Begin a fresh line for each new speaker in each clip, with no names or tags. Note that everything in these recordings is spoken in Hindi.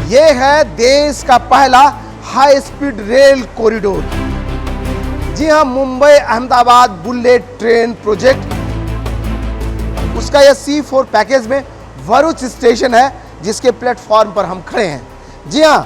ये है देश का पहला हाई स्पीड रेल कॉरिडोर। जी हां, Mumbai Ahmedabad bullet train project, उसका यह C4 पैकेज में भरूच स्टेशन है जिसके प्लेटफॉर्म पर हम खड़े हैं। जी हां,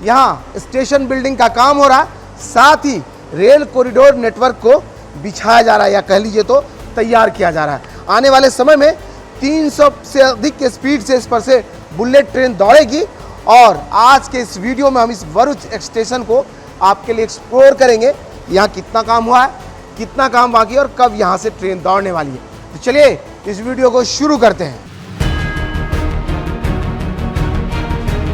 यहां स्टेशन बिल्डिंग का काम हो रहा है, साथ ही रेल कॉरिडोर नेटवर्क को बिछाया जा रहा है या कह लीजिए तो तैयार किया जा रहा है। आने वाले समय में 300 से अधिक के स्पीड से इस पर से बुलेट ट्रेन दौड़ेगी और आज के इस वीडियो में हम इस भरूच स्टेशन को आपके लिए एक्सप्लोर करेंगे। यहाँ कितना काम हुआ है, कितना काम बाकी है और कब यहाँ से ट्रेन दौड़ने वाली है। तो चलिए इस वीडियो को शुरू करते हैं।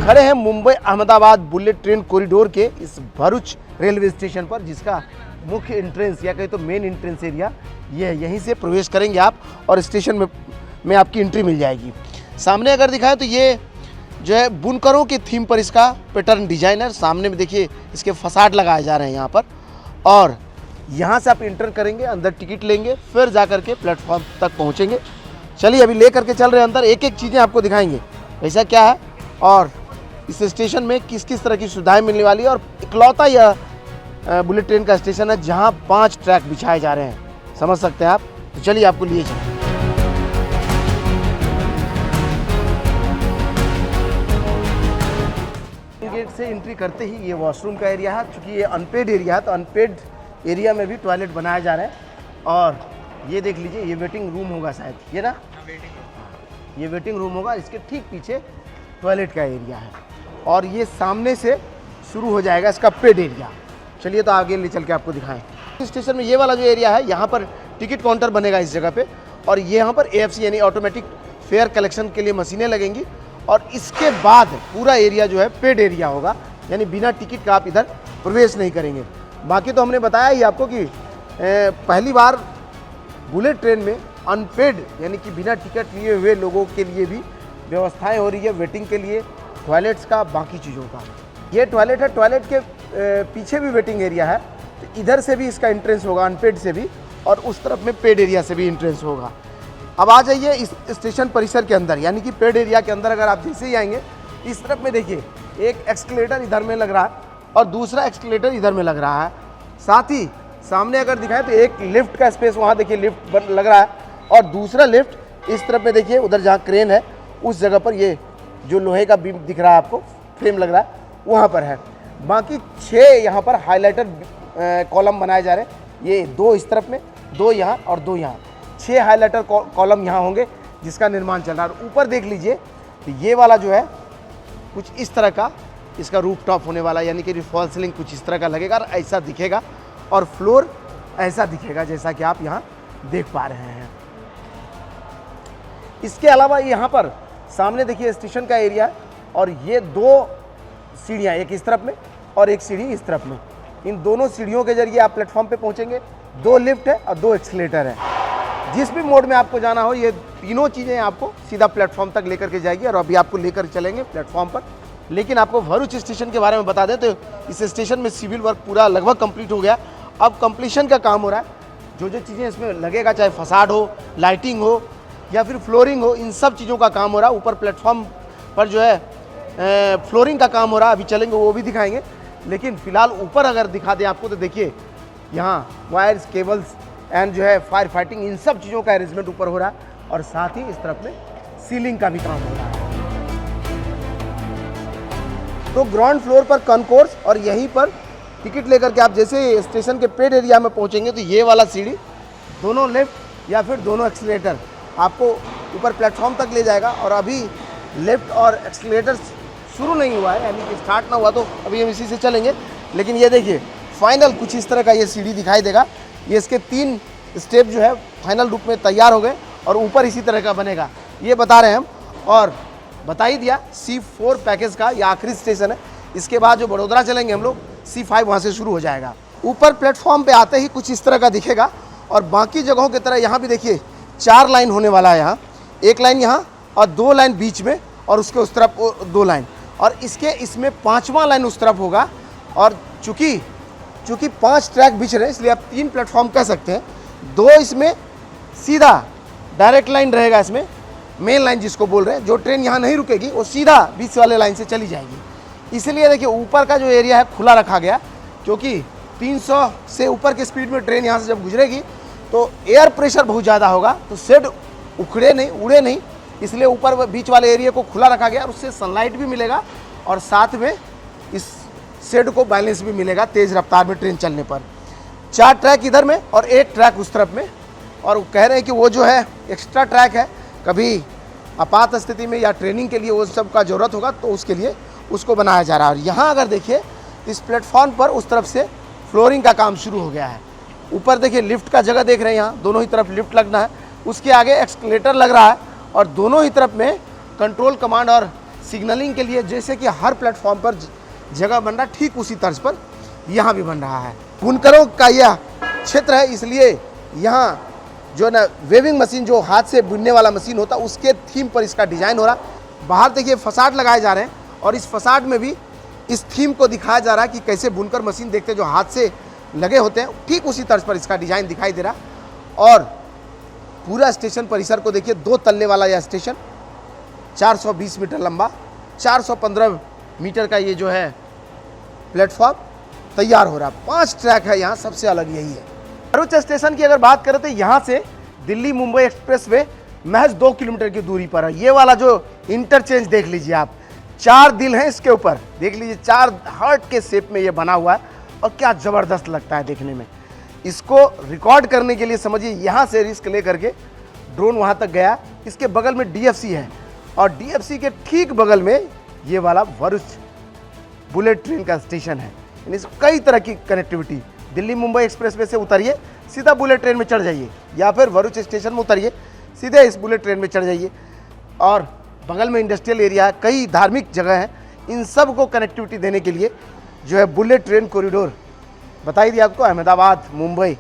खड़े हैं Mumbai Ahmedabad bullet train corridor के इस भरूच रेलवे स्टेशन पर, जिसका मुख्य एंट्रेंस या कहीं तो मेन एंट्रेंस एरिया ये है। यहीं से प्रवेश करेंगे आप और स्टेशन में आपकी एंट्री मिल जाएगी। सामने अगर दिखाएं तो ये जो है बुनकरों के थीम पर इसका पैटर्न डिजाइन है। सामने में देखिए इसके फसाड लगाए जा रहे हैं यहाँ पर, और यहाँ से आप इंटर करेंगे, अंदर टिकट लेंगे, फिर जा करके प्लेटफॉर्म तक पहुँचेंगे। चलिए अभी ले करके चल रहे हैं अंदर, एक एक चीज़ें आपको दिखाएंगे ऐसा क्या है और इस स्टेशन में किस किस तरह की सुविधाएं मिलने वाली है। और इकलौता यह बुलेट ट्रेन का स्टेशन है जहाँ 5 ट्रैक बिछाए जा रहे हैं, समझ सकते हैं आप। तो चलिए आपको लिए चलें। गेट से एंट्री करते ही ये वॉशरूम का एरिया है। चूँकि ये अनपेड एरिया है तो अनपेड एरिया में भी टॉयलेट बनाए जा रहे हैं। और ये देख लीजिए, ये वेटिंग रूम होगा शायद, ये ना ये वेटिंग रूम होगा। इसके ठीक पीछे टॉयलेट का एरिया है और ये सामने से शुरू हो जाएगा इसका पेड एरिया। चलिए तो आगे ले चल के आपको दिखाएं। स्टेशन में ये वाला जो एरिया है, यहाँ पर टिकट काउंटर बनेगा इस जगह पे, और ये यहाँ पर AFC यानी ऑटोमेटिक फेयर कलेक्शन के लिए मशीनें लगेंगी। और इसके बाद पूरा एरिया जो है पेड एरिया होगा, यानी बिना टिकट का आप इधर प्रवेश नहीं करेंगे। बाकी तो हमने बताया ही आपको कि पहली बार बुलेट ट्रेन में अनपेड यानी कि बिना टिकट लिए हुए लोगों के लिए भी व्यवस्थाएं हो रही है, वेटिंग के लिए, टॉयलेट्स का, बाकी चीज़ों का। ये टॉयलेट है, टॉयलेट के पीछे भी वेटिंग एरिया है, तो इधर से भी इसका एंट्रेंस होगा अनपेड से भी, और उस तरफ में पेड एरिया से भी एंट्रेंस होगा। अब आ जाइए इस स्टेशन परिसर के अंदर, यानी कि पेड एरिया के अंदर अगर आप जैसे ही आएंगे, इस तरफ में देखिए एक एक्सकलेटर इधर में लग रहा है और दूसरा एक्सकलेटर इधर में लग रहा है। साथ ही सामने अगर दिखाएं तो एक लिफ्ट का स्पेस वहाँ देखिए लिफ्ट लग रहा है, और दूसरा लिफ्ट इस तरफ में देखिए उधर जहाँ क्रेन है उस जगह पर ये जो लोहे का बीम दिख रहा है आपको, फ्रेम लग रहा है, वहाँ पर है। बाकी 6 यहाँ पर हाईलाइटर कॉलम बनाए जा रहे हैं, ये 2 इस तरफ में, 2 यहाँ और 2 यहाँ, 6 हाईलाइटर कॉलम यहाँ होंगे जिसका निर्माण चल रहा है। ऊपर देख लीजिए तो ये वाला जो है कुछ इस तरह का इसका रूफ टॉप होने वाला, यानी कि फॉल सीलिंग कुछ इस तरह का लगेगा और ऐसा दिखेगा, और फ्लोर ऐसा दिखेगा जैसा कि आप यहाँ देख पा रहे हैं। इसके अलावा यहाँ पर सामने देखिए स्टेशन का एरिया, और ये 2 सीढ़ियाँ, एक इस तरफ में और एक सीढ़ी इस तरफ में। इन दोनों सीढ़ियों के जरिए आप प्लेटफॉर्म पे पहुँचेंगे। 2 लिफ्ट है और 2 एक्सीलेटर है। जिस भी मोड में आपको जाना हो, ये तीनों चीज़ें आपको सीधा प्लेटफॉर्म तक लेकर के जाएगी। और अभी आपको लेकर चलेंगे प्लेटफॉर्म पर। लेकिन आपको भरूच स्टेशन के बारे में बता दें तो इस स्टेशन में सिविल वर्क पूरा लगभग कंप्लीट हो गया। अब कंप्लीशन का काम हो रहा है। जो जो चीज़ें इसमें लगेगा, चाहे फसाड हो, लाइटिंग हो या फिर फ्लोरिंग हो, इन सब चीज़ों का काम हो रहा है। ऊपर प्लेटफॉर्म पर जो है फ्लोरिंग का काम हो रहा है, अभी चलेंगे वो भी दिखाएंगे। लेकिन फिलहाल ऊपर अगर दिखा दें आपको तो देखिए यहाँ वायर्स, केबल्स एंड जो है फायर फाइटिंग, इन सब चीज़ों का अरेंजमेंट ऊपर हो रहा है। और साथ ही इस तरफ में सीलिंग का भी काम हो रहा है। तो ग्राउंड फ्लोर पर कॉन्कोर्स, और यहीं पर टिकट लेकर के आप जैसे स्टेशन के पेड एरिया में पहुंचेंगे तो ये वाला सीढ़ी, दोनों लेफ्ट या फिर दोनों एक्सीलेटर आपको ऊपर प्लेटफॉर्म तक ले जाएगा। और अभी लेफ्ट और एक्सीलेटर शुरू नहीं हुआ है, यानी कि स्टार्ट ना हुआ, तो अभी हम इसी से चलेंगे। लेकिन ये देखिए फाइनल कुछ इस तरह का ये सीढ़ी दिखाई देगा। ये इसके 3 स्टेप जो है फाइनल रूप में तैयार हो गए, और ऊपर इसी तरह का बनेगा, ये बता रहे हैं हम। और बता ही दिया C4 पैकेज का ये आखिरी स्टेशन है। इसके बाद जो बड़ोदरा चलेंगे हम लोग, C5 वहाँ से शुरू हो जाएगा। ऊपर प्लेटफॉर्म पे आते ही कुछ इस तरह का दिखेगा, और बाकी जगहों की तरह यहाँ भी देखिए 4 लाइन होने वाला है। यहाँ 1 लाइन यहाँ और 2 लाइन बीच में, और उसके उस तरफ 2 लाइन, और इसमें 5वां लाइन उस तरफ होगा। और चूँकि 5 ट्रैक बिछ रहे हैं इसलिए आप 3 प्लेटफॉर्म कह सकते हैं। 2 इसमें सीधा डायरेक्ट लाइन रहेगा, इसमें मेन लाइन जिसको बोल रहे हैं, जो ट्रेन यहाँ नहीं रुकेगी वो सीधा बीच वाले लाइन से चली जाएगी। इसलिए देखिए ऊपर का जो एरिया है खुला रखा गया, क्योंकि 300 से ऊपर की स्पीड में ट्रेन यहाँ से जब गुजरेगी तो एयर प्रेशर बहुत ज़्यादा होगा, तो शेड उखड़े नहीं, उड़े नहीं, इसलिए ऊपर बीच वाले एरिया को खुला रखा गया और उससे सनलाइट भी मिलेगा और साथ में इस शेड को बैलेंस भी मिलेगा तेज़ रफ्तार में ट्रेन चलने पर। 4 ट्रैक इधर में और 1 ट्रैक उस तरफ में, और कह रहे हैं कि वो जो है एक्स्ट्रा ट्रैक है, कभी आपात स्थिति में या ट्रेनिंग के लिए वो सब का ज़रूरत होगा तो उसके लिए उसको बनाया जा रहा है। और यहाँ अगर देखिए इस प्लेटफॉर्म पर उस तरफ से फ्लोरिंग का काम शुरू हो गया है। ऊपर देखिए लिफ्ट का जगह देख रहे हैं, यहाँ दोनों ही तरफ लिफ्ट लगना है, उसके आगे एक्सकलेटर लग रहा है और दोनों ही तरफ में कंट्रोल कमांड और सिग्नलिंग के लिए जैसे कि हर प्लेटफॉर्म पर जगह बन रहा है, ठीक उसी तर्ज पर यहाँ भी बन रहा है। बुनकरों का यह क्षेत्र है, इसलिए यहाँ जो ना वेविंग मशीन, जो हाथ से बुनने वाला मशीन होता है, उसके थीम पर इसका डिज़ाइन हो रहा है। बाहर देखिए फसाड लगाए जा रहे हैं और इस फसाड में भी इस थीम को दिखाया जा रहा है कि कैसे बुनकर मशीन देखते हैं जो हाथ से लगे होते हैं, ठीक उसी तर्ज पर इसका डिज़ाइन दिखाई दे रहा है। और पूरा स्टेशन परिसर को देखिए, 2 तल्ले वाला यह स्टेशन, 420 मीटर लंबा, 415 मीटर का ये जो है प्लेटफॉर्म तैयार हो रहा है। 5 ट्रैक है यहाँ, सबसे अलग यही है। भरूच स्टेशन की अगर बात करें तो यहाँ से दिल्ली मुंबई एक्सप्रेस वे महज 2 किलोमीटर की दूरी पर है। ये वाला जो इंटरचेंज देख लीजिए आप, 4 दिल हैं इसके ऊपर, देख लीजिए 4 हार्ट के शेप में ये बना हुआ है और क्या ज़बरदस्त लगता है देखने में। इसको रिकॉर्ड करने के लिए समझिए यहाँ से रिस्क ले करके ड्रोन वहाँ तक गया। इसके बगल में DFC है और DFC के ठीक बगल में ये वाला भरूच बुलेट ट्रेन का स्टेशन है। यानी कई तरह की कनेक्टिविटी, दिल्ली मुंबई एक्सप्रेसवे से उतरिए सीधा बुलेट ट्रेन में चढ़ जाइए, या फिर भरूच स्टेशन में उतरिए सीधे इस बुलेट ट्रेन में चढ़ जाइए। और बगल में इंडस्ट्रियल एरिया, कई धार्मिक जगह हैं, इन सब को कनेक्टिविटी देने के लिए जो है बुलेट ट्रेन कॉरिडोर बताई दिया आपको, Ahmedabad Mumbai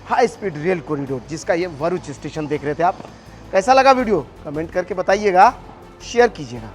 high speed rail corridor, जिसका ये भरूच स्टेशन देख रहे थे आप। कैसा लगा वीडियो कमेंट करके बताइएगा, शेयर कीजिएगा।